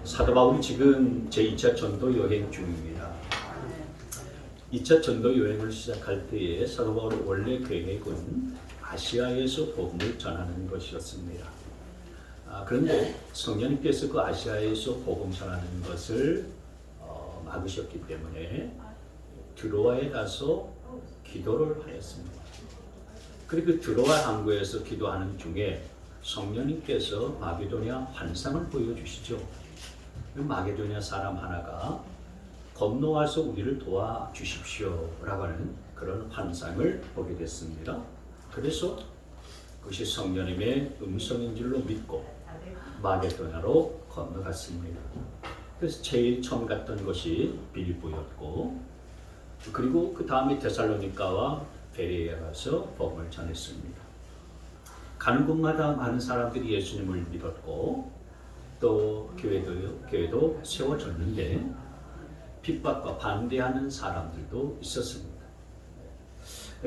사도 바울이 지금 제2차 전도 여행 중입니다. 2차 전도 여행을 시작할 때에 사도 바울의 원래 계획은 아시아에서 복음을 전하는 것이었습니다. 그런데 성령님께서 그 아시아에서 복음 전하는 것을 막으셨기 때문에 드로아에 가서 기도를 하였습니다. 그리고 그 드로아 항구에서 기도하는 중에 성령님께서 마게도냐 환상을 보여주시죠. 그 마게도냐 사람 하나가 건너와서 우리를 도와주십시오 라고 하는 그런 환상을 보게 됐습니다. 그래서 그것이 성령님의 음성인 줄로 믿고 마게도냐로 건너갔습니다. 그래서 제일 처음 갔던 것이 빌립보였고, 그리고 그 다음에 데살로니가와 베레아에 가서 복음을 전했습니다. 가는 곳마다 많은 사람들이 예수님을 믿었고 또 교회도 세워졌는데 핍박과 반대하는 사람들도 있었습니다.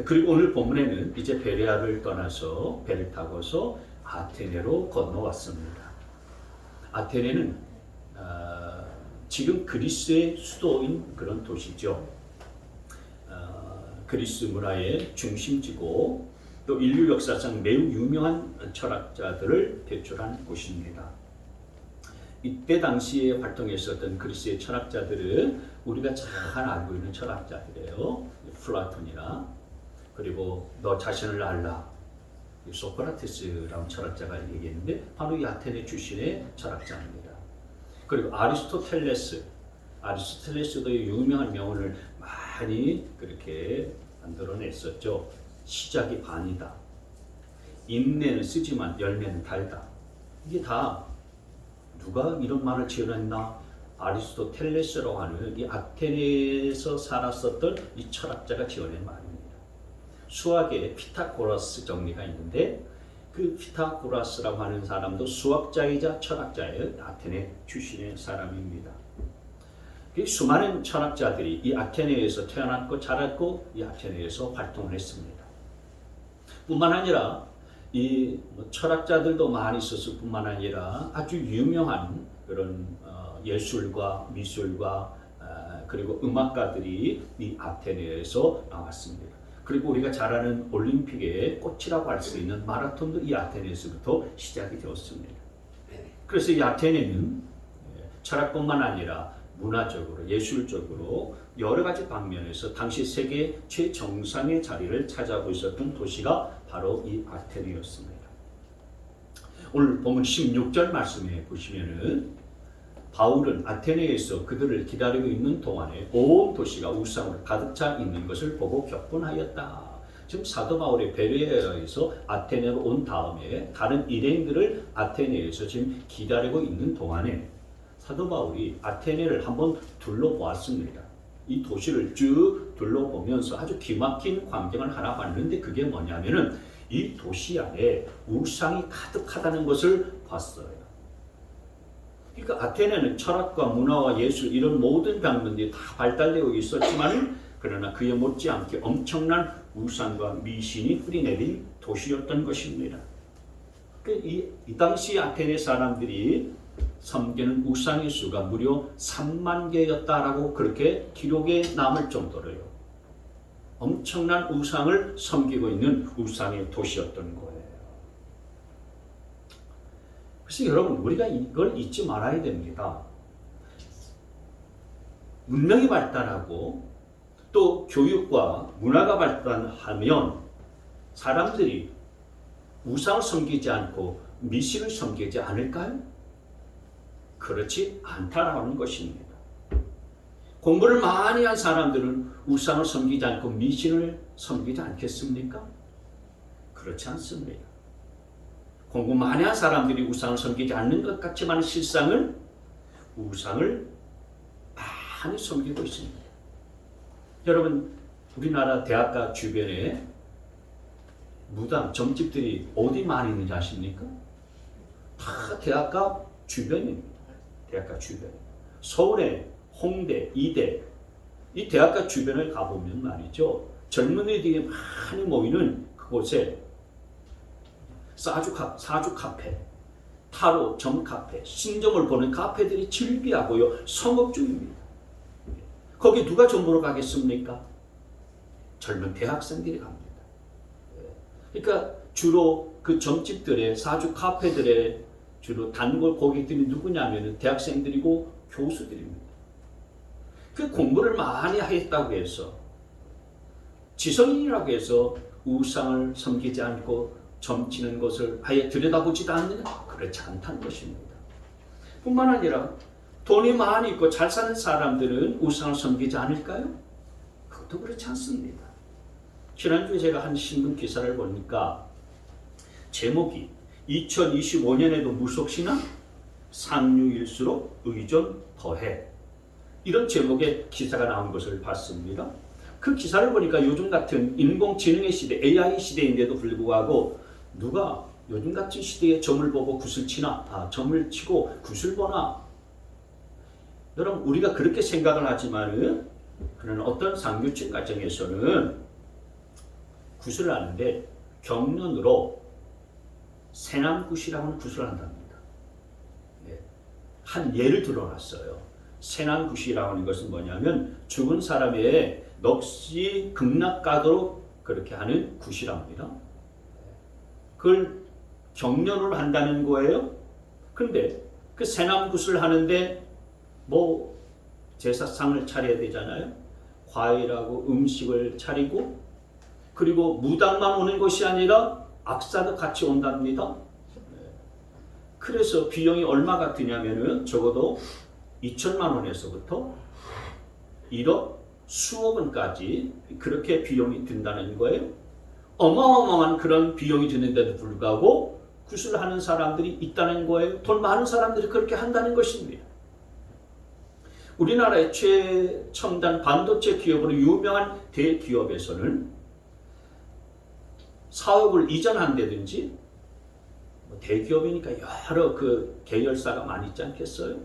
그리고 오늘 본문에는 이제 베레아를 떠나서 배를 타고서 아테네로 건너왔습니다. 아테네는 지금 그리스의 수도인 그런 도시죠. 그리스 문화의 중심지고 또 인류 역사상 매우 유명한 철학자들을 배출한 곳입니다. 이때 당시에 활동했었던 그리스의 철학자들은 우리가 잘 알고 있는 철학자들이에요. 플라톤이나 그리고 너 자신을 알라, 소크라테스라는 철학자가 얘기했는데 바로 이 아테네 출신의 철학자입니다. 그리고 아리스토텔레스도 유명한 명언을 많이 그렇게 만들어냈었죠. 시작이 반이다. 인내는 쓰지만 열매는 달다. 이게 다 누가 이런 말을 지어냈나? 아리스토텔레스라고 하는 이 아테네에서 살았었던 이 철학자가 지어낸 말입니다. 수학에 피타고라스 정리가 있는데 그 피타고라스라고 하는 사람도 수학자이자 철학자예요. 아테네 출신의 사람입니다. 수많은 철학자들이 이 아테네에서 태어났고 자랐고 이 아테네에서 활동을 했습니다. 뿐만 아니라 이 철학자들도 많이 있었을 뿐만 아니라 아주 유명한 그런 예술과 미술과 그리고 음악가들이 이 아테네에서 나왔습니다. 그리고 우리가 잘 아는 올림픽의 꽃이라고 할 수 있는 마라톤도 이 아테네에서부터 시작이 되었습니다. 그래서 이 아테네는 철학뿐만 아니라 문화적으로, 예술적으로 여러 가지 방면에서 당시 세계 최정상의 자리를 차지하고 있었던 도시가 바로 이 아테네였습니다. 오늘 본문 16절 말씀에 보시면은 바울은 아테네에서 그들을 기다리고 있는 동안에 온 도시가 우상으로 가득 차 있는 것을 보고 격분하였다. 지금 사도 바울의 베레아에서 아테네로 온 다음에 다른 일행들을 아테네에서 지금 기다리고 있는 동안에 사도 바울이 아테네를 한번 둘러보았습니다. 이 도시를 쭉 둘러보면서 아주 기막힌 광경을 하나 봤는데 그게 뭐냐면은 이 도시 안에 우상이 가득하다는 것을 봤어요. 그러니까 아테네는 철학과 문화와 예술 이런 모든 방면들이 다 발달되어 있었지만 그러나 그에 못지않게 엄청난 우상과 미신이 뿌리내린 도시였던 것입니다. 이 당시 아테네 사람들이 섬기는 우상의 수가 무려 3만 개였다라고 그렇게 기록에 남을 정도로요. 엄청난 우상을 섬기고 있는 우상의 도시였던 거예요. 그래서 여러분 우리가 이걸 잊지 말아야 됩니다. 문명이 발달하고 또 교육과 문화가 발달하면 사람들이 우상을 섬기지 않고 미신을 섬기지 않을까요? 그렇지 않다라는 것입니다. 공부를 많이 한 사람들은 우상을 섬기지 않고 미신을 섬기지 않겠습니까? 그렇지 않습니다. 공부 많이 한 사람들이 우상을 섬기지 않는 것 같지만 실상은 우상을 많이 섬기고 있습니다. 여러분 우리나라 대학가 주변에 무당, 점집들이 어디 많이 있는지 아십니까? 다 대학가 주변입니다. 대학가 주변. 서울에 홍대, 이대 이 대학가 주변을 가보면 말이죠. 젊은이들이 많이 모이는 그곳에 사주 카페 타로, 점카페, 신점을 보는 카페들이 즐비하고요. 성업 중입니다. 거기 누가 점으로 가겠습니까? 젊은 대학생들이 갑니다. 그러니까 주로 그 점집들의 사주 카페들의 주로 단골 고객들이 누구냐면 대학생들이고 교수들입니다. 그 공부를 많이 하겠다고 해서 지성인이라고 해서 우상을 섬기지 않고 점치는 것을 아예 들여다보지도 않느냐? 그렇지 않다는 것입니다. 뿐만 아니라 돈이 많이 있고 잘 사는 사람들은 우상을 섬기지 않을까요? 그것도 그렇지 않습니다. 지난주에 제가 한 신문 기사를 보니까 제목이 2025년에도 무속신앙? 상류일수록 의존 더해. 이런 제목의 기사가 나온 것을 봤습니다. 그 기사를 보니까 요즘 같은 인공지능의 시대, AI 시대인데도 불구하고 누가 요즘 같은 시대에 점을 보고 굿을 치나? 점을 치고 굿을 보나? 여러분 우리가 그렇게 생각을 하지만은 그런 어떤 상류층 가정에서는 굿을 하는데 경륜으로 세남굿이라고 하는 굿을 한답니다. 한 예를 들어놨어요. 세남굿이라고 하는 것은 뭐냐면 죽은 사람의 넋이 극락가도록 그렇게 하는 굿이랍니다. 그걸 경련을 한다는 거예요. 근데 그 세남굿을 하는데 뭐 제사상을 차려야 되잖아요. 과일하고 음식을 차리고 그리고 무당만 오는 것이 아니라 악사도 같이 온답니다. 그래서 비용이 얼마가 드냐면은 적어도 2천만 원에서부터 1억 수억 원까지 그렇게 비용이 든다는 거예요. 어마어마한 그런 비용이 드는데도 불구하고 굿을 하는 사람들이 있다는 거예요. 돈 많은 사람들이 그렇게 한다는 것입니다. 우리나라의 최첨단 반도체 기업으로 유명한 대기업에서는 사업을 이전한다든지 대기업이니까 여러 그 계열사가 많이 있지 않겠어요?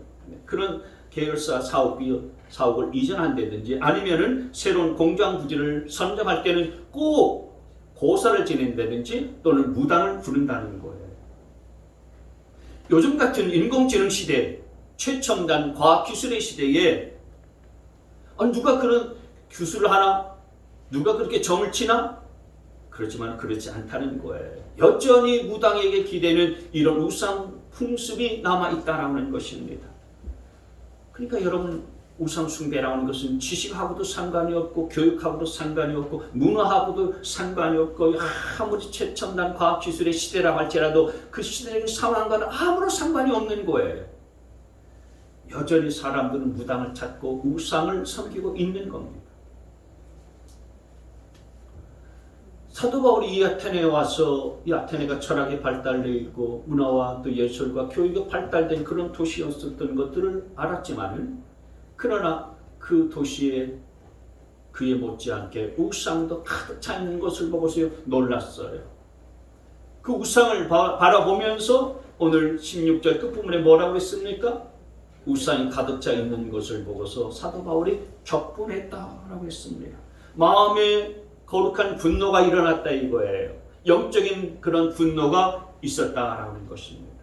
그런 계열사 사업을 이전한다든지 아니면은 새로운 공장 부지를 선정할 때는 꼭 고사를 지낸다든지 또는 무당을 부른다는 거예요. 요즘 같은 인공지능 시대, 최첨단 과학기술의 시대에 누가 그런 기술을 하나? 누가 그렇게 점을 치나? 그렇지만 그렇지 않다는 거예요. 여전히 무당에게 기대는 이런 우상 풍습이 남아있다는 것입니다. 그러니까 여러분 우상 숭배라고 하는 것은 지식하고도 상관이 없고 교육하고도 상관이 없고 문화하고도 상관이 없고 아무리 최첨단 과학기술의 시대라고 할지라도 그 시대적인 상황과는 아무런 상관이 없는 거예요. 여전히 사람들은 무당을 찾고 우상을 섬기고 있는 겁니다. 사도 바울이 이 아테네에 와서 이 아테네가 철학이 발달되어 있고 문화와 또 예술과 교육이 발달된 그런 도시였었던 것들을 알았지만은 그러나 그 도시에 그에 못지않게 우상도 가득 차 있는 것을 보고서 놀랐어요. 그 우상을 바라보면서 오늘 16절 끝부분에 뭐라고 했습니까? 우상이 가득 차 있는 것을 보고서 사도 바울이 격분했다라고 했습니다. 마음에 거룩한 분노가 일어났다 이거예요. 영적인 그런 분노가 있었다라는 것입니다.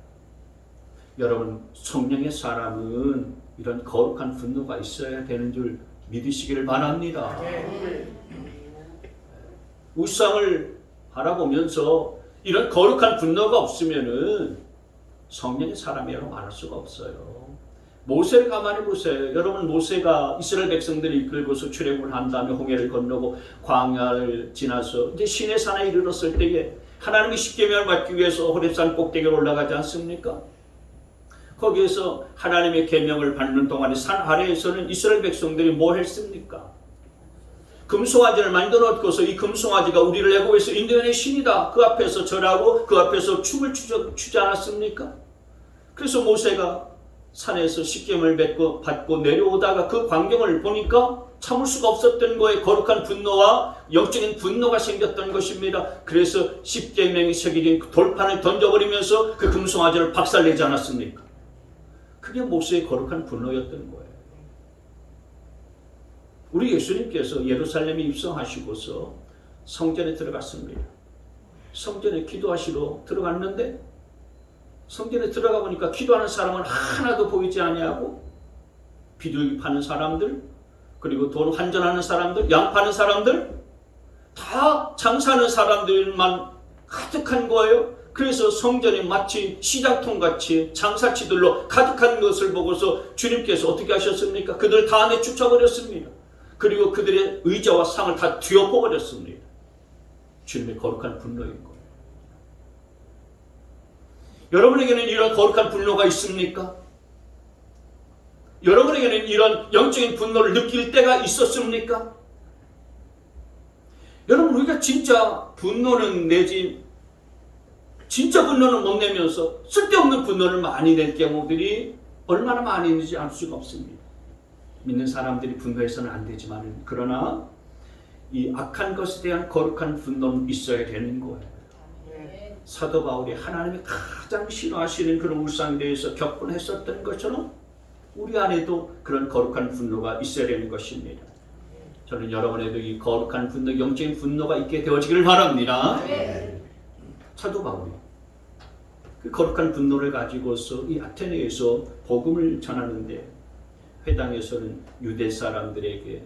여러분 성령의 사람은 이런 거룩한 분노가 있어야 되는 줄 믿으시기를 바랍니다. 우상을 바라보면서 이런 거룩한 분노가 없으면은 성령의 사람이라고 말할 수가 없어요. 모세를 가만히 보세요. 여러분 모세가 이스라엘 백성들이 이끌고서 출애굽을 한 다음에 홍해를 건너고 광야를 지나서 이제 시내산에 이르렀을 때에 하나님의 십계명을 받기 위해서 호렙산 꼭대기에 올라가지 않습니까? 거기에서 하나님의 계명을 받는 동안에 산 아래에서는 이스라엘 백성들이 뭐 했습니까? 금송아지를 만들어 놓고서 이 금송아지가 우리를 애굽에서 인도하는 신이다. 그 앞에서 절하고 그 앞에서 춤을 추지 않았습니까? 그래서 모세가 산에서 십계명을 받고 내려오다가 그 광경을 보니까 참을 수가 없었던 거에 거룩한 분노와 영적인 분노가 생겼던 것입니다. 그래서 십계명이 새겨진 돌판을 던져버리면서 그 금송아지를 박살내지 않았습니까? 그게 모세의 거룩한 분노였던 거예요. 우리 예수님께서 예루살렘에 입성하시고서 성전에 들어갔습니다. 성전에 기도하시러 들어갔는데 성전에 들어가 보니까 기도하는 사람은 하나도 보이지 아니하고 비둘기 파는 사람들, 그리고 돈 환전하는 사람들, 양 파는 사람들, 다 장사하는 사람들만 가득한 거예요. 그래서 성전이 마치 시장통같이 장사치들로 가득한 것을 보고서 주님께서 어떻게 하셨습니까? 그들 다 내쫓아버렸습니다. 그리고 그들의 의자와 상을 다 뒤엎어버렸습니다. 주님의 거룩한 분노인 거예요. 여러분에게는 이런 거룩한 분노가 있습니까? 여러분에게는 이런 영적인 분노를 느낄 때가 있었습니까? 여러분, 우리가 진짜 분노는 내지 진짜 분노는 못 내면서 쓸데없는 분노를 많이 낼 경우들이 얼마나 많이 있는지 알 수가 없습니다. 믿는 사람들이 분노해서는 안 되지만, 그러나 이 악한 것에 대한 거룩한 분노는 있어야 되는 거예요. 사도 바울이 하나님이 가장 싫어하시는 그런 울상에 대해서 격분했었던 것처럼 우리 안에도 그런 거룩한 분노가 있어야 되는 것입니다. 저는 여러분에도 이 거룩한 분노, 영적인 분노가 있게 되어지기를 바랍니다. 사도 바울이 그 거룩한 분노를 가지고서 이 아테네에서 복음을 전하는데, 회당에서는 유대 사람들에게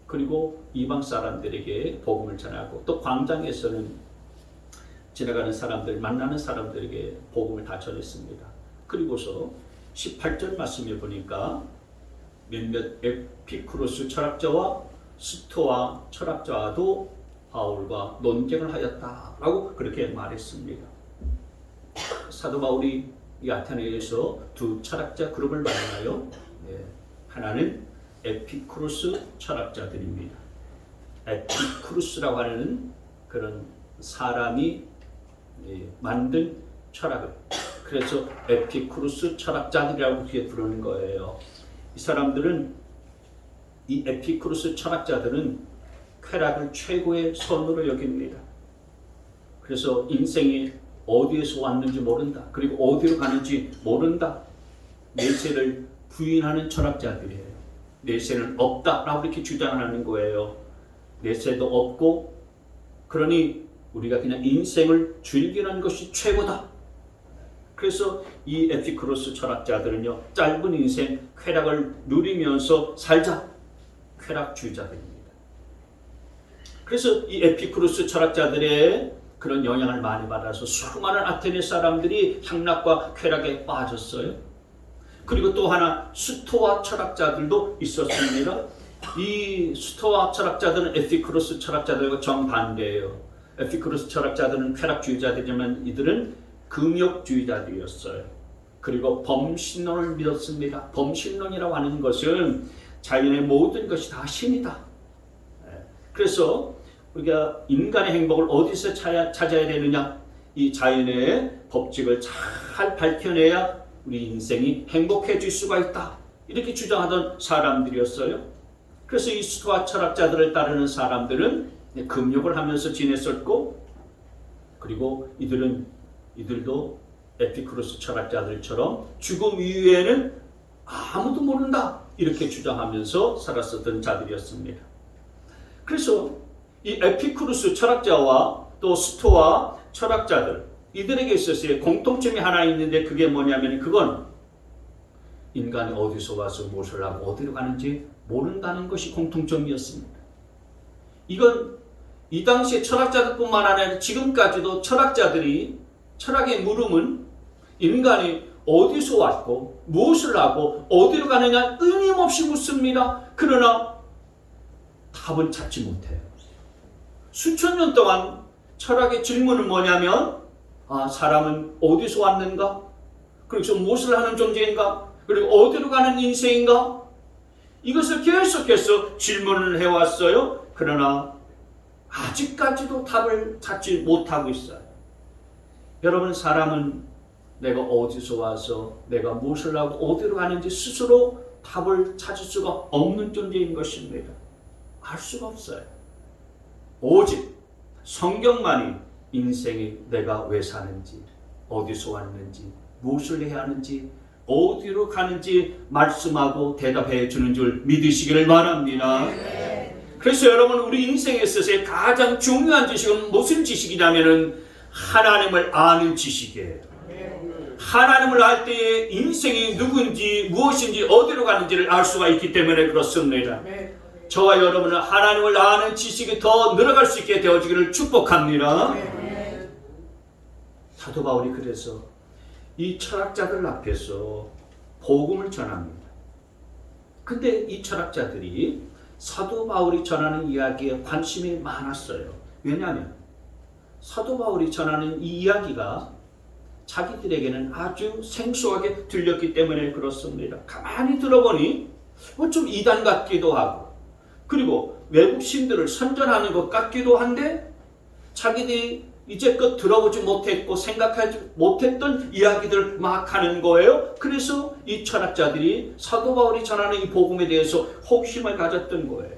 그리고 이방 사람들에게 복음을 전하고, 또 광장에서는 지나가는 사람들, 만나는 사람들에게 복음을 다 전했습니다. 그리고서 18절 말씀에 보니까 몇몇 에피쿠로스 철학자와 스토아 철학자와도 바울과 논쟁을 하였다라고 그렇게 말했습니다. 사도 바울이 이 아테네에서 두 철학자 그룹을 만나요. 하나는 에피쿠로스 철학자들입니다. 에피쿠로스라고 하는 그런 사람이 만든 철학을, 그래서 에피쿠로스 철학자들이라고 그렇게 부르는 거예요. 이 사람들은, 이 에피쿠로스 철학자들은 쾌락을 최고의 선으로 여깁니다. 그래서 인생이 어디에서 왔는지 모른다, 그리고 어디로 가는지 모른다, 내세를 부인하는 철학자들이에요. 내세는 없다라고 이렇게 주장하는 거예요. 내세도 없고, 그러니 우리가 그냥 인생을 즐기는 것이 최고다. 그래서 이 에피쿠로스 철학자들은요, 짧은 인생 쾌락을 누리면서 살자, 쾌락주의자들입니다. 그래서 이 에피쿠로스 철학자들의 그런 영향을 많이 받아서 수많은 아테네 사람들이 향락과 쾌락에 빠졌어요. 그리고 또 하나 스토아 철학자들도 있었습니다. 이 스토아 철학자들은 에피쿠로스 철학자들과 정반대예요. 에피쿠로스 철학자들은 쾌락주의자들이지만 이들은 금욕주의자들이었어요. 그리고 범신론을 믿었습니다. 범신론이라고 하는 것은 자연의 모든 것이 다 신이다. 그래서 우리가 인간의 행복을 어디서 찾아야 되느냐? 이 자연의 법칙을 잘 밝혀내야 우리 인생이 행복해질 수가 있다. 이렇게 주장하던 사람들이었어요. 그래서 이 스토아 철학자들을 따르는 사람들은 금욕을 하면서 지냈었고, 그리고 이들도 에피쿠로스 철학자들처럼 죽음 이후에는 아무도 모른다, 이렇게 주장하면서 살았었던 자들이었습니다. 그래서 이 에피쿠로스 철학자와 또 스토아 철학자들, 이들에게 있어서 공통점이 하나 있는데, 그게 뭐냐면 그건 인간이 어디서 와서 무엇을 하고 어디로 가는지 모른다는 것이 공통점이었습니다. 이건 이 당시의 철학자들뿐만 아니라 지금까지도 철학자들이, 철학의 물음은 인간이 어디서 왔고 무엇을 하고 어디로 가느냐 끊임없이 묻습니다. 그러나 답은 찾지 못해요. 수천 년 동안 철학의 질문은 뭐냐면, 사람은 어디서 왔는가? 그래서 무엇을 하는 존재인가? 그리고 어디로 가는 인생인가? 이것을 계속해서 질문을 해왔어요. 그러나 아직까지도 답을 찾지 못하고 있어요. 여러분, 사람은 내가 어디서 와서 내가 무엇을 하고 어디로 가는지 스스로 답을 찾을 수가 없는 존재인 것입니다. 알 수가 없어요. 오직 성경만이 인생이 내가 왜 사는지, 어디서 왔는지, 무엇을 해야 하는지, 어디로 가는지 말씀하고 대답해 주는 줄 믿으시기를 바랍니다. 그래서 여러분, 우리 인생에 있어서 가장 중요한 지식은 무슨 지식이냐면은 하나님을 아는 지식이에요. 하나님을 알 때에 인생이 누군지 무엇인지 어디로 가는지를 알 수가 있기 때문에 그렇습니다. 저와 여러분은 하나님을 아는 지식이 더 늘어갈 수 있게 되어지기를 축복합니다. 사도 바울이 그래서 이 철학자들 앞에서 복음을 전합니다. 근데 이 철학자들이 사도 바울이 전하는 이야기에 관심이 많았어요. 왜냐하면 사도 바울이 전하는 이 이야기가 자기들에게는 아주 생소하게 들렸기 때문에 그렇습니다. 가만히 들어보니 좀 이단 같기도 하고, 그리고 외국 신들을 선전하는 것 같기도 한데 자기들이 이제껏 들어보지 못했고 생각하지 못했던 이야기들 막 하는 거예요. 그래서 이 철학자들이 사도 바울이 전하는 이 복음에 대해서 호기심을 가졌던 거예요.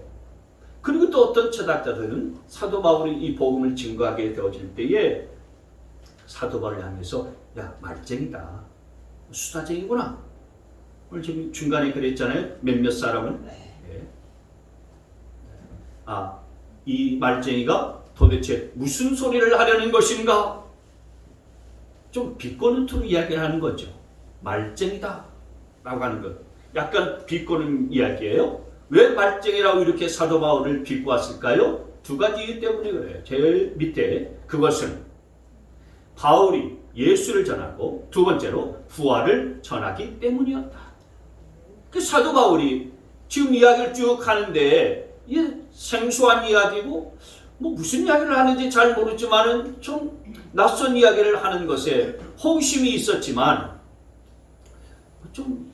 그리고 또 어떤 철학자들은 사도 바울이 이 복음을 증거하게 되어질 때에 사도 바울을 향해서 야, 말쟁이다, 수다쟁이구나. 오늘 지금 중간에 그랬잖아요. 몇몇 사람은 이 말쟁이가 도대체 무슨 소리를 하려는 것인가? 좀 비꼬는 투로 이야기를 하는 거죠. 말쟁이다 라고 하는 것. 약간 비꼬는 이야기예요. 왜 말쟁이라고 이렇게 사도 바울을 비꼬았을까요? 두 가지 이유 때문에 그래요. 제일 밑에 그것은 바울이 예수를 전하고 두 번째로 부활을 전하기 때문이었다. 그 사도 바울이 지금 이야기를 쭉 하는데 이게 생소한 이야기고 무슨 이야기를 하는지 잘 모르지만은 좀 낯선 이야기를 하는 것에 호기심이 있었지만 좀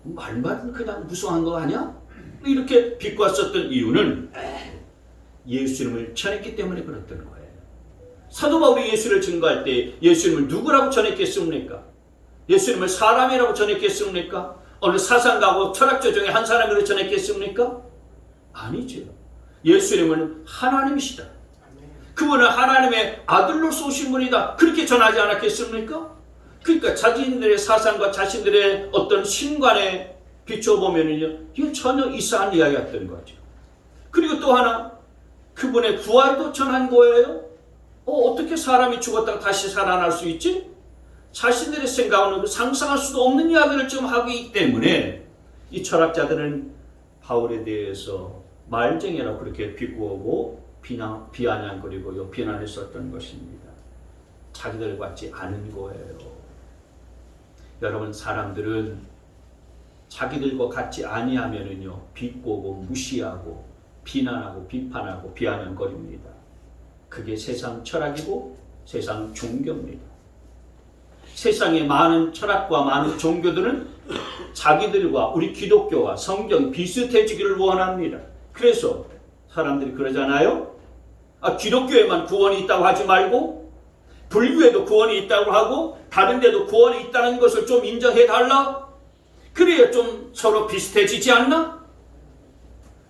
말만 그냥 무성한 거 아니야? 이렇게 비꼬았었던 이유는 예수님을 전했기 때문에 그랬던 거예요. 사도 바울이 예수를 증거할 때 예수님을 누구라고 전했겠습니까? 예수님을 사람이라고 전했겠습니까? 어느 사상가고 철학자 중에 한 사람으로 전했겠습니까? 아니죠. 예수님은 하나님이시다. 그분은 하나님의 아들로서 오신 분이다. 그렇게 전하지 않았겠습니까? 그러니까 자신들의 사상과 자신들의 어떤 신관에 비춰보면요, 이게 전혀 이상한 이야기였던 거죠. 그리고 또 하나, 그분의 부활도 전한 거예요. 어떻게 사람이 죽었다가 다시 살아날 수 있지? 자신들의 생각은 상상할 수도 없는 이야기를 지금 하기 때문에 이 철학자들은 바울에 대해서 말쟁이라고 그렇게 비꼬고 비아냥거리고 비난했었던 것입니다. 자기들 같지 않은 거예요. 여러분, 사람들은 자기들과 같지 아니하면은요, 비꼬고 무시하고 비난하고 비판하고 비아냥거립니다. 그게 세상 철학이고 세상 종교입니다. 세상의 많은 철학과 많은 종교들은 자기들과 우리 기독교와 성경 비슷해지기를 원합니다. 그래서 사람들이 그러잖아요. 기독교에만 구원이 있다고 하지 말고 불교에도 구원이 있다고 하고 다른 데도 구원이 있다는 것을 좀 인정해달라. 그래야 좀 서로 비슷해지지 않나?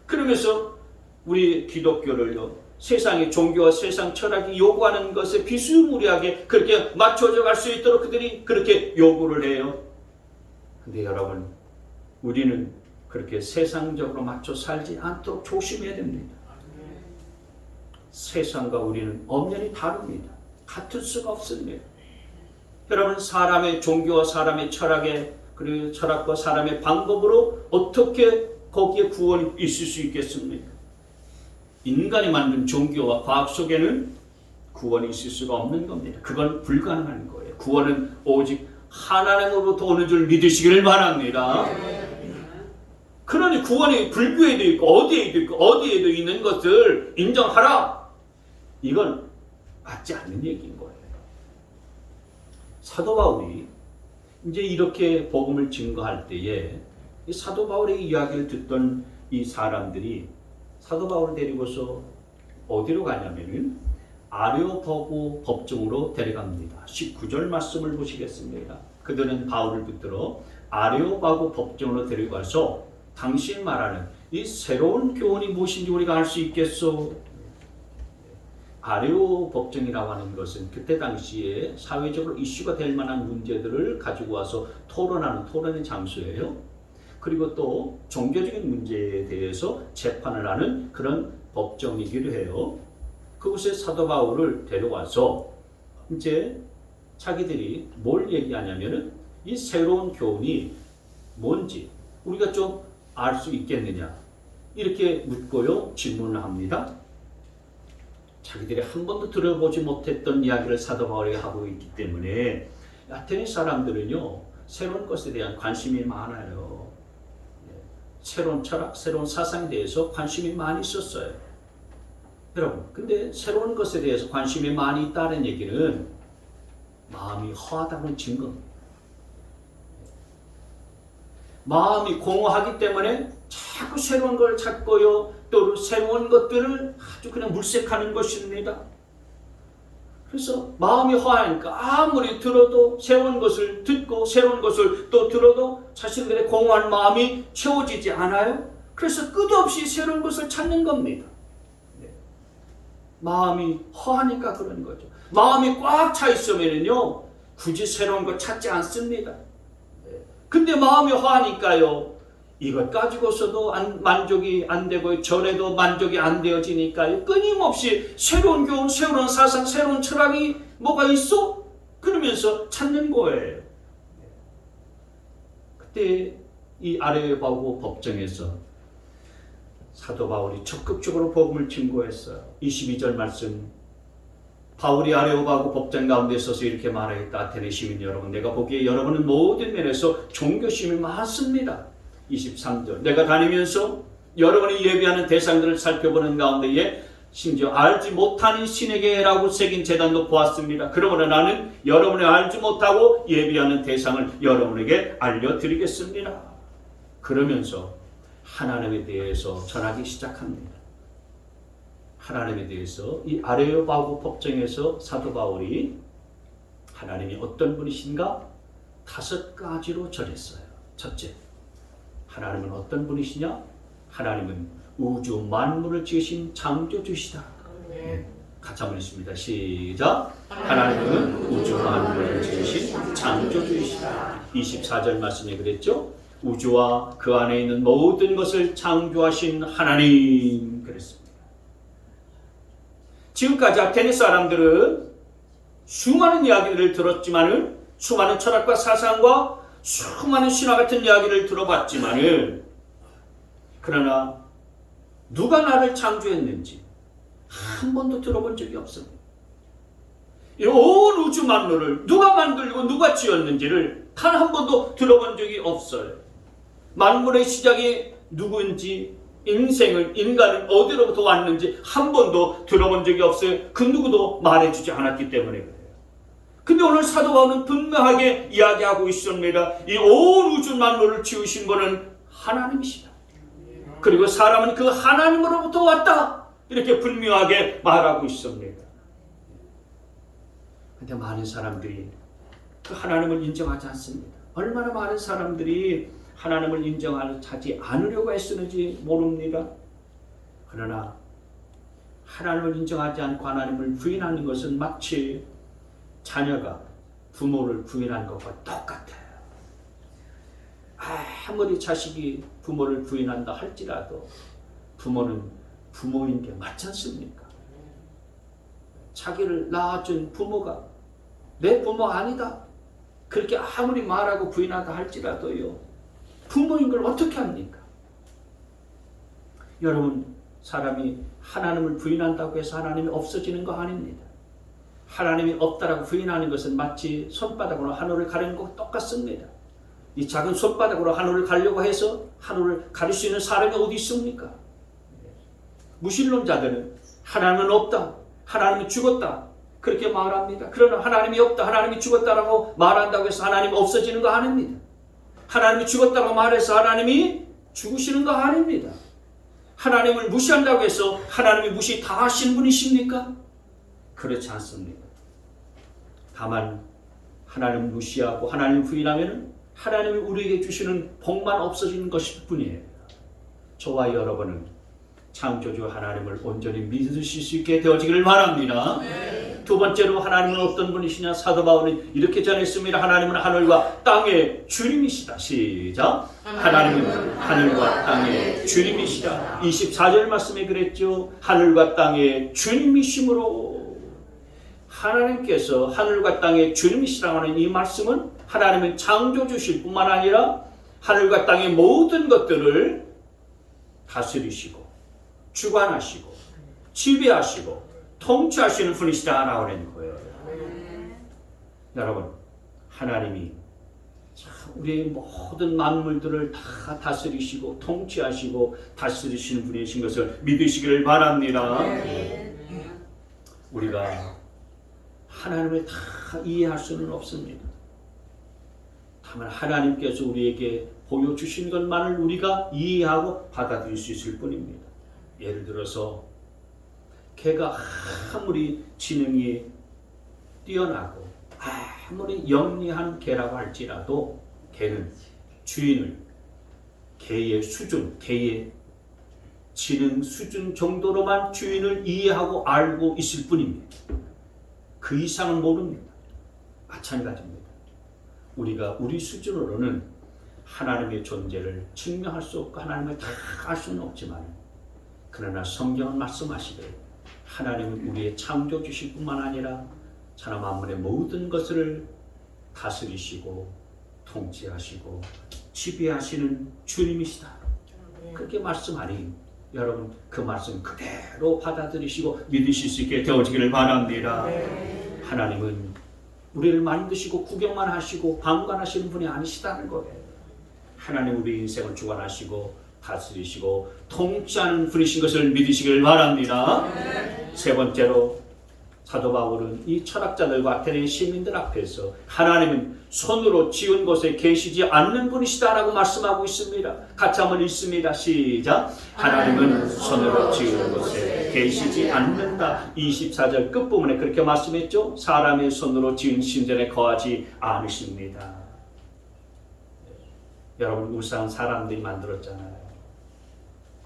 그러면서 우리 기독교를요, 세상의 종교와 세상 철학이 요구하는 것에 비스무리하게 그렇게 맞춰져 갈 수 있도록 그들이 그렇게 요구를 해요. 근데 여러분, 우리는 그렇게 세상적으로 맞춰 살지 않도록 조심해야 됩니다. 세상과 우리는 엄연히 다릅니다. 같을 수가 없습니다. 여러분, 사람의 종교와 사람의 철학의 그리고 철학과 사람의 방법으로 어떻게 거기에 구원이 있을 수 있겠습니까? 인간이 만든 종교와 과학 속에는 구원이 있을 수가 없는 겁니다. 그건 불가능한 거예요. 구원은 오직 하나님으로부터 오는 줄 믿으시기를 바랍니다. 그러니 구원이 불교에도 있고 어디에도 있고 어디에도 있는 것을 인정하라. 이건 맞지 않는 얘기인 거예요. 사도 바울이 이제 이렇게 복음을 증거할 때에 사도 바울의 이야기를 듣던 이 사람들이 사도 바울을 데리고서 어디로 가냐면은 아레오파고 법정으로 데려갑니다. 19절 말씀을 보시겠습니다. 그들은 바울을 붙들어 아레오파고 법정으로 데려가서 당신 말하는 이 새로운 교훈이 무엇인지 우리가 알 수 있겠소? 아레오 법정이라고 하는 것은 그때 당시에 사회적으로 이슈가 될 만한 문제들을 가지고 와서 토론하는 토론의 장소예요. 그리고 또 종교적인 문제에 대해서 재판을 하는 그런 법정이기도 해요. 그곳에 사도 바울을 데려와서 이제 자기들이 뭘 얘기하냐면은 이 새로운 교훈이 뭔지 우리가 좀 알 수 있겠느냐 이렇게 묻고요 질문을 합니다. 자기들이 한 번도 들어보지 못했던 이야기를 사도 바울이 하고 있기 때문에 아테네 사람들은요 새로운 것에 대한 관심이 많아요. 새로운 철학, 새로운 사상에 대해서 관심이 많이 있었어요. 여러분, 근데 새로운 것에 대해서 관심이 많이 있다는 얘기는 마음이 허하다는 증거입니다. 마음이 공허하기 때문에 자꾸 새로운 걸 찾고요. 또 새로운 것들을 아주 그냥 물색하는 것입니다. 그래서 마음이 허하니까 아무리 들어도 새로운 것을 듣고 새로운 것을 또 들어도 자신들의 공허한 마음이 채워지지 않아요. 그래서 끝없이 새로운 것을 찾는 겁니다. 마음이 허하니까 그런 거죠. 마음이 꽉 차 있으면요 굳이 새로운 거 찾지 않습니다. 근데 마음이 허하니까요 이것 가지고서도 만족이 안 되고 저래도 만족이 안 되어지니까요 끊임없이 새로운 교훈, 새로운 사상, 새로운 철학이 뭐가 있어? 그러면서 찾는 거예요. 그때 이 아레오바고 법정에서 사도 바울이 적극적으로 복음을 증거했어요. 22절 말씀, 바울이 아레오바고 법정 가운데 서서 이렇게 말하겠다. 아테네 시민 여러분, 내가 보기에 여러분은 모든 면에서 종교심이 많습니다. 23절, 내가 다니면서 여러분이 예배하는 대상들을 살펴보는 가운데에 심지어 알지 못하는 신에게라고 새긴 제단도 보았습니다. 그러므로 나는 여러분이 알지 못하고 예배하는 대상을 여러분에게 알려드리겠습니다. 그러면서 하나님에 대해서 전하기 시작합니다. 하나님에 대해서 이 아레오바고 법정에서 사도 바울이 하나님이 어떤 분이신가 5가지로 전했어요. 첫째, 하나님은 어떤 분이시냐? 하나님은 우주 만물을 지으신 창조주시다. 같이 한번 읽습니다. 시작. 하나님은 우주 만물을 지으신 창조주이시다. 24절 말씀에 그랬죠? 우주와 그 안에 있는 모든 것을 창조하신 하나님 그랬습니다. 지금까지 아테네 사람들은 수많은 이야기를 들었지만은 수많은 철학과 사상과 수많은 신화 같은 이야기를 들어봤지만은 그러나 누가 나를 창조했는지 한 번도 들어본 적이 없습니다. 이 온 우주 만물을 누가 만들고 누가 지었는지를 단 한 번도 들어본 적이 없어요. 만물의 시작이 누구인지 인간은 어디로부터 왔는지 한 번도 들어본 적이 없어요. 그 누구도 말해주지 않았기 때문에 그래요. 근데 오늘 사도 바울은 분명하게 이야기하고 있습니다. 이 온 우주 만물을 지으신 분은 하나님이시다. 그리고 사람은 그 하나님으로부터 왔다. 이렇게 분명하게 말하고 있습니다. 근데 많은 사람들이 그 하나님을 인정하지 않습니다. 얼마나 많은 사람들이 하나님을 인정하지 않으려고 애쓰는지 모릅니다. 그러나 하나님을 인정하지 않고 하나님을 부인하는 것은 마치 자녀가 부모를 부인하는 것과 똑같아요. 아무리 자식이 부모를 부인한다 할지라도 부모는 부모인 게 맞지 않습니까? 자기를 낳아준 부모가 내 부모 아니다. 그렇게 아무리 말하고 부인하다 할지라도요. 부모인 걸 어떻게 합니까? 여러분, 사람이 하나님을 부인한다고 해서 하나님이 없어지는 거 아닙니다. 하나님이 없다라고 부인하는 것은 마치 손바닥으로 하늘을 가리는 것과 똑같습니다. 이 작은 손바닥으로 하늘을 가려고 해서 하늘을 가릴 수 있는 사람이 어디 있습니까? 무신론자들은 하나님은 없다, 하나님은 죽었다 그렇게 말합니다. 그러나 하나님이 없다, 하나님이 죽었다라고 말한다고 해서 하나님이 없어지는 거 아닙니다. 하나님이 죽었다고 말해서 하나님이 죽으시는 거 아닙니다. 하나님을 무시한다고 해서 하나님이 무시 다 하신 분이십니까? 그렇지 않습니다. 다만 하나님을 무시하고 하나님을 부인하면 하나님이 우리에게 주시는 복만 없어지는 것일 뿐이에요. 저와 여러분은 창조주 하나님을 온전히 믿으실 수 있게 되어지기를 바랍니다. 두 번째로 하나님은 어떤 분이시냐? 사도 바울은 이렇게 전했습니다. 하나님은 하늘과 땅의 주님이시다. 시작. 하나님은 하늘과 땅의 주님이시다. 24절 말씀에 그랬죠. 하늘과 땅의 주님이시므로 하나님께서 하늘과 땅의 주님이시라고 하는 이 말씀은 하나님은 창조주실 뿐만 아니라 하늘과 땅의 모든 것들을 다스리시고 주관하시고 지배하시고 통치하시는 분이시다라고 하는 거예요. 여러분, 하나님이 우리의 모든 만물들을 다 다스리시고 통치하시고 다스리시는 분이신 것을 믿으시기를 바랍니다. 우리가 하나님을 다 이해할 수는 없습니다. 다만 하나님께서 우리에게 보여주신 것만을 우리가 이해하고 받아들일 수 있을 뿐입니다. 예를 들어서 개가 아무리 지능이 뛰어나고 아무리 영리한 개라고 할지라도 개는 주인을 개의 수준, 개의 지능 수준 정도로만 주인을 이해하고 알고 있을 뿐입니다. 그 이상은 모릅니다. 마찬가지입니다. 우리가 우리 수준으로는 하나님의 존재를 증명할 수 없고 하나님을 다 알 수는 없지만, 그러나 성경은 말씀하시기를 하나님은 우리의 창조주실 뿐만 아니라 천하 만물의 모든 것을 다스리시고 통치하시고 지배하시는 주님이시다. 그렇게 말씀하니 여러분 그 말씀 그대로 받아들이시고 믿으실 수 있게 되어지기를 바랍니다. 하나님은 우리를 만드시고 구경만 하시고 방관하시는 분이 아니시다는 거예요. 하나님 우리 인생을 주관하시고 다스리시고 통치하는 분이신 것을 믿으시기를 바랍니다. 세 번째로 사도 바울은 이 철학자들과 아테네 시민들 앞에서 하나님은 손으로 지은 곳에 계시지 않는 분이시다라고 말씀하고 있습니다. 같이 한번 읽습니다. 시작. 하나님은 손으로 지은 곳에 계시지 않는다. 24절 끝부분에 그렇게 말씀했죠. 사람의 손으로 지은 신전에 거하지 않으십니다. 여러분, 우상은 사람들이 만들었잖아요.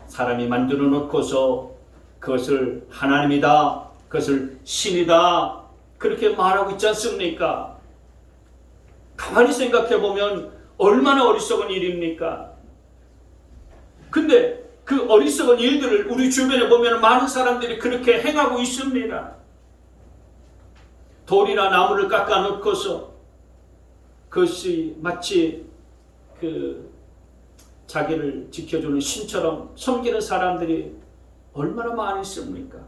사람이 만들어 놓고서 그것을 하나님이다, 그것을 신이다, 그렇게 말하고 있지 않습니까? 가만히 생각해 보면 얼마나 어리석은 일입니까? 근데 그 어리석은 일들을 우리 주변에 보면 많은 사람들이 그렇게 행하고 있습니다. 돌이나 나무를 깎아 놓고서 그것이 마치 자기를 지켜주는 신처럼 섬기는 사람들이 얼마나 많이 있습니까?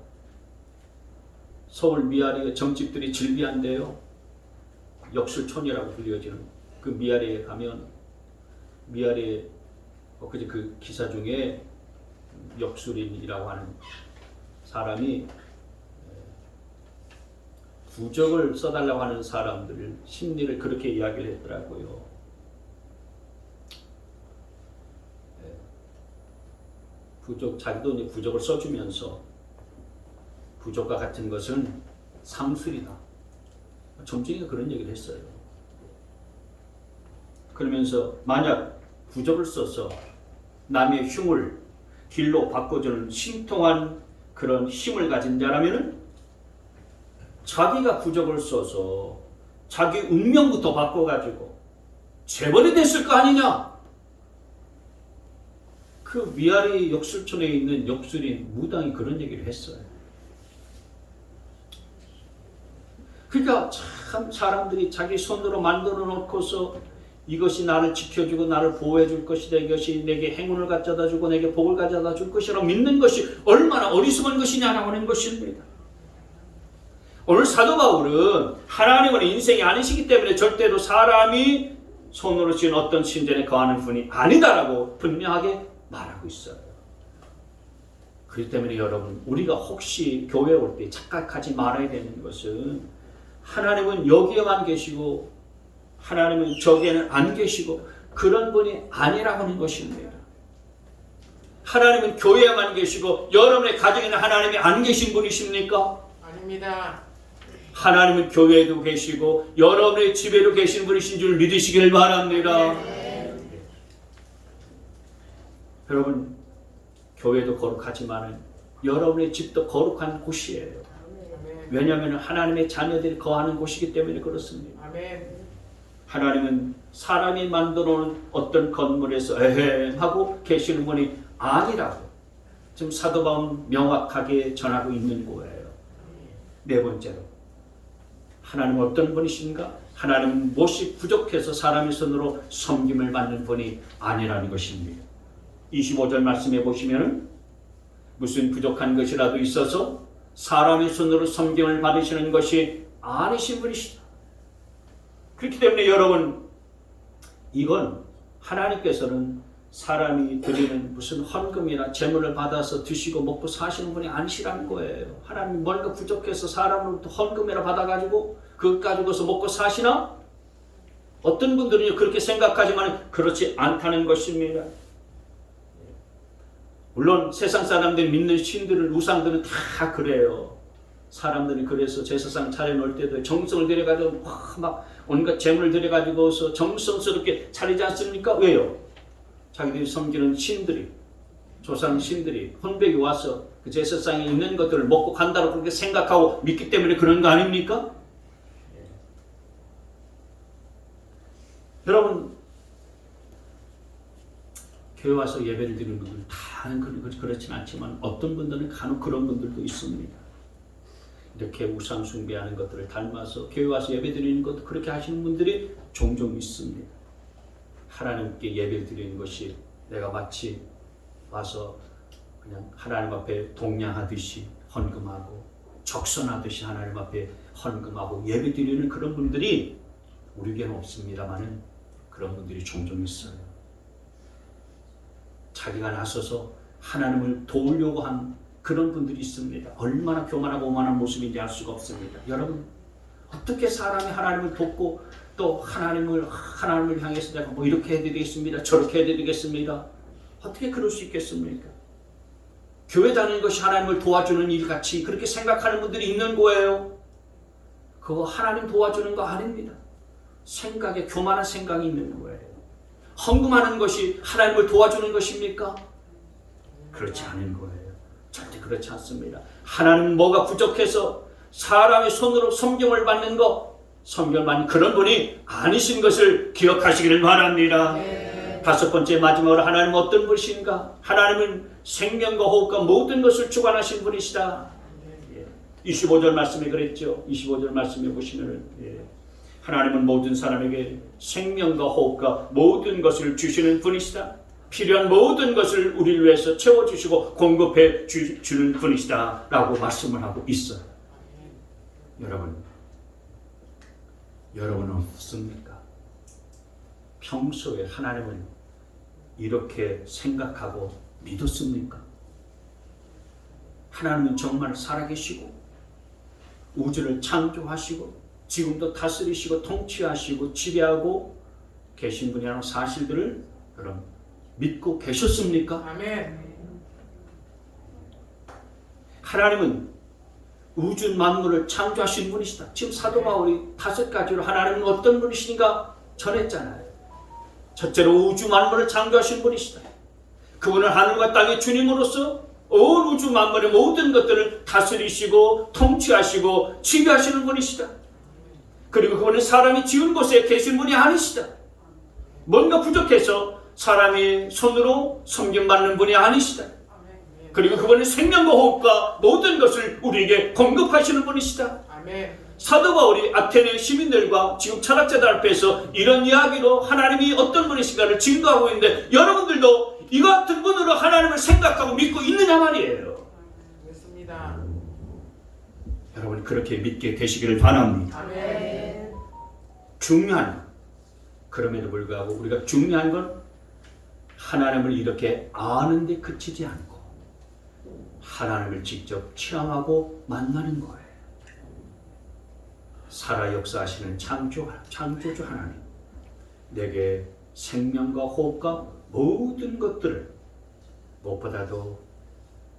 서울 미아리의 점집들이 즐비한데요. 역술촌이라고 불려지는 그 미아리에 가면 미아리에 엊그제 그 기사 중에 역술인이라고 하는 사람이 부적을 써달라고 하는 사람들 심리를 그렇게 이야기를 했더라고요. 자기도 이제 부적을 써주면서 부적과 같은 것은 상술이다. 점쟁이가 그런 얘기를 했어요. 그러면서 만약 부적을 써서 남의 흉을 길로 바꿔주는 신통한 그런 힘을 가진 자라면은 자기가 부적을 써서 자기 운명부터 바꿔가지고 재벌이 됐을 거 아니냐? 그 미아리 역술촌에 있는 역술인 무당이 그런 얘기를 했어요. 그러니까 참 사람들이 자기 손으로 만들어 놓고서 이것이 나를 지켜주고 나를 보호해 줄 것이다, 이것이 내게 행운을 가져다 주고 내게 복을 가져다 줄 것이라고 믿는 것이 얼마나 어리석은 것이냐라고 하는 것입니다. 오늘 사도 바울은 하나님은 인생이 아니시기 때문에 절대로 사람이 손으로 지은 어떤 신전에 거하는 분이 아니다라고 분명하게 말하고 있어요. 그렇기 때문에 여러분, 우리가 혹시 교회에 올 때 착각하지 말아야 되는 것은 하나님은 여기에만 계시고 하나님은 저기에는 안 계시고 그런 분이 아니라고 하는 것입니다. 하나님은 교회에만 계시고 여러분의 가정에는 하나님이 안 계신 분이십니까? 아닙니다. 하나님은 교회에도 계시고 여러분의 집에도 계신 분이신 줄 믿으시길 바랍니다. 여러분, 교회도 거룩하지만 여러분의 집도 거룩한 곳이에요. 왜냐하면 하나님의 자녀들이 거하는 곳이기 때문에 그렇습니다. 하나님은 사람이 만들어 놓은 어떤 건물에서 에헴 하고 계시는 분이 아니라고 지금 사도 바울은 명확하게 전하고 있는 거예요. 네 번째로 하나님은 어떤 분이신가? 하나님은 무엇이 부족해서 사람의 손으로 섬김을 받는 분이 아니라는 것입니다. 25절 말씀해 보시면 무슨 부족한 것이라도 있어서 사람의 손으로 섬김을 받으시는 것이 아니신 분이시다. 그렇기 때문에 여러분, 이건 하나님께서는 사람이 드리는 무슨 헌금이나 재물을 받아서 드시고 먹고 사시는 분이 아니시라는 거예요. 하나님이 뭔가 부족해서 사람으로부터 헌금이나 받아가지고 그것 가지고서 먹고 사시나? 어떤 분들은 그렇게 생각하지만 그렇지 않다는 것입니다. 물론 세상 사람들이 믿는 신들을, 우상들은 다 그래요. 사람들이 그래서 제사상 차려놓을 때도 정성을 들여가지고 막 온갖 재물을 들여가지고서 정성스럽게 차리지 않습니까? 왜요? 자기들이 섬기는 신들이, 조상 신들이 혼백이 와서 그 제사상에 있는 것들을 먹고 간다고 그렇게 생각하고 믿기 때문에 그런 거 아닙니까? 여러분, 교회 와서 예배를 드리는 분들 다 그렇진 않지만 어떤 분들은 간혹 그런 분들도 있습니다. 이렇게 우상 숭배하는 것들을 닮아서 교회 와서 예배 드리는 것도 그렇게 하시는 분들이 종종 있습니다. 하나님께 예배 드리는 것이 내가 마치 와서 그냥 하나님 앞에 동냥하듯이 헌금하고 적선하듯이 하나님 앞에 헌금하고 예배 드리는 그런 분들이 우리에게는 없습니다만은 그런 분들이 종종 있어요. 자기가 나서서 하나님을 도우려고 한 그런 분들이 있습니다. 얼마나 교만하고 오만한 모습인지 알 수가 없습니다. 여러분, 어떻게 사람이 하나님을 돕고 또 하나님을 향해서 내가 뭐 이렇게 해드리겠습니다, 저렇게 해드리겠습니다. 어떻게 그럴 수 있겠습니까? 교회 다니는 것이 하나님을 도와주는 일같이 그렇게 생각하는 분들이 있는 거예요. 그거 하나님 도와주는 거 아닙니다. 생각에 교만한 생각이 있는 거예요. 헌금하는 것이 하나님을 도와주는 것입니까? 그렇지 않은 거예요. 절대 그렇지 않습니다. 하나님은 뭐가 부족해서 사람의 손으로 섬김을 받는 것, 섬김을 받는 그런 분이 아니신 것을 기억하시기를 바랍니다. 다섯 번째, 마지막으로 하나님은 어떤 분이신가? 하나님은 생명과 호흡과 모든 것을 주관하신 분이시다. 25절 말씀에 그랬죠. 25절 말씀에 보시면은 하나님은 모든 사람에게 생명과 호흡과 모든 것을 주시는 분이시다. 필요한 모든 것을 우리를 위해서 채워주시고 공급해 주는 분이시다 라고 말씀을 하고 있어요. 여러분은 어떻습니까? 평소에 하나님을 이렇게 생각하고 믿었습니까? 하나님은 정말 살아계시고 우주를 창조하시고 지금도 다스리시고 통치하시고 지배하고 계신 분이라는 사실들을 여러분 믿고 계셨습니까? 아멘. 하나님은 우주 만물을 창조하신 분이시다. 지금 사도 바울이 5가지로 하나님은 어떤 분이시니까 전했잖아요. 첫째로 우주 만물을 창조하신 분이시다. 그분은 하늘과 땅의 주님으로서 온 우주 만물의 모든 것들을 다스리시고 통치하시고 지배하시는 분이시다. 그리고 그분은 사람이 지은 곳에 계신 분이 아니시다. 뭔가 부족해서 사람의 손으로 섬김받는 분이 아니시다. 그리고 그분은 생명과 호흡과 모든 것을 우리에게 공급하시는 분이시다. 아멘. 사도 바울이 아테네 시민들과 지금 철학자들 앞에서 이런 이야기로 하나님이 어떤 분이신가를 증거하고 있는데 여러분들도 이 같은 분으로 하나님을 생각하고 믿고 있느냐 말이에요. 믿습니다. 여러분 그렇게 믿게 되시기를 바랍니다. 아멘. 그럼에도 불구하고 우리가 중요한 건 하나님을 이렇게 아는데 그치지 않고 하나님을 직접 체험하고 만나는 거예요. 살아 역사하시는 창조주 하나님, 내게 생명과 호흡과 모든 것들을 무엇보다도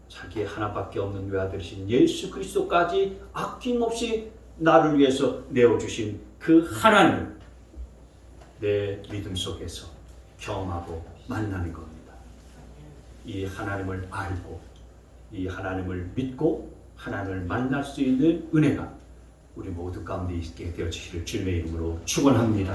자기 하나밖에 없는 외아들이신 예수 그리스도까지 아낌없이 나를 위해서 내어주신 그 하나님을 내 믿음 속에서 경험하고 만나는 겁니다. 이 하나님을 알고 이 하나님을 믿고 하나님을 만날 수 있는 은혜가 우리 모두 가운데 있게 되어지기를 주님의 이름으로 축원합니다.